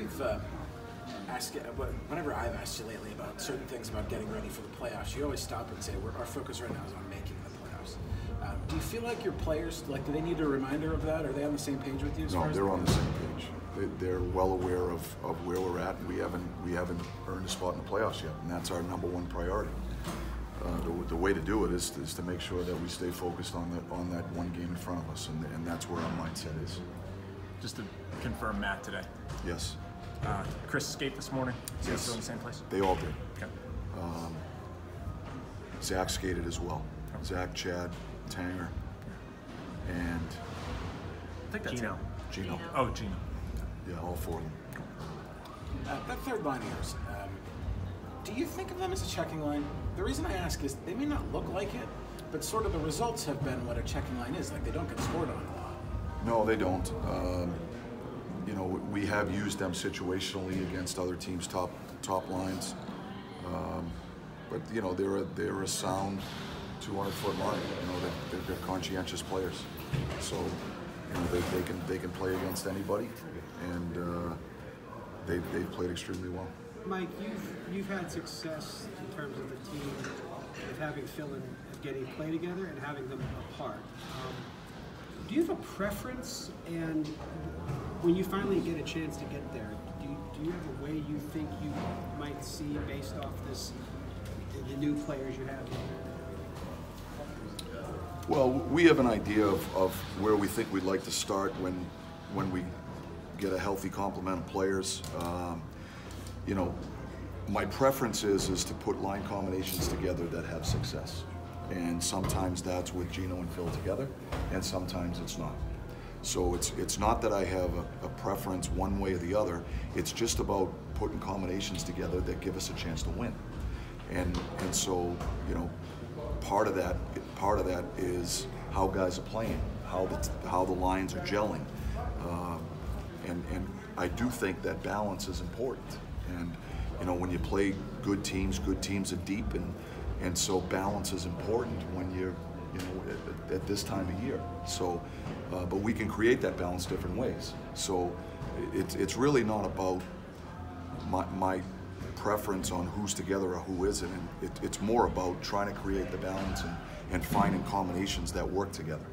we've asked, whenever I've asked you lately about certain things about getting ready for the playoffs, you always stop and say, our focus right now is on making the playoffs. Do you feel like your players, do they need a reminder of that? Are they on the same page with you? No, they're on the same page. They're well aware of where we're at. We haven't earned a spot in the playoffs yet, and that's our #1 priority. The way to do it is to make sure that we stay focused on that one game in front of us, and that's where our mindset is. Just to confirm, Matt today. Yes. Kris escaped this morning. Is he Yes. still in the same place? They all did. Okay. Zach skated as well. Okay. Zach, Chad, Tanger, and I think that's Gino. Oh, Gino. Yeah, all 4 of them. That third line of yours, do you think of them as a checking line? The reason I ask is they may not look like it, but sort of the results have been what a checking line is. Like, they don't get scored on a lot. No, they don't. We have used them situationally against other teams' top lines, but they're a sound 200-foot line. They're conscientious players, so they can play against anybody, and they've played extremely well. Mike, you've had success in terms of the team with having Phil and Evgeni play together and having them apart. Do you have a preference, and when you finally get a chance to get there, do you have a way you think you might see based off the new players you have? Well, we have an idea of where we think we'd like to start when we get a healthy complement of players. My preference is to put line combinations together that have success. And sometimes that's with Gino and Phil together, and sometimes it's not. So it's not that I have a preference one way or the other. It's just about putting combinations together that give us a chance to win. And so, part of that is how guys are playing, how the lines are gelling, and I do think that balance is important. And when you play good teams are deep, and so balance is important when you're at this time of year. So, but we can create that balance different ways. So it's really not about my preference on who's together or who isn't. It's more about trying to create the balance and finding combinations that work together.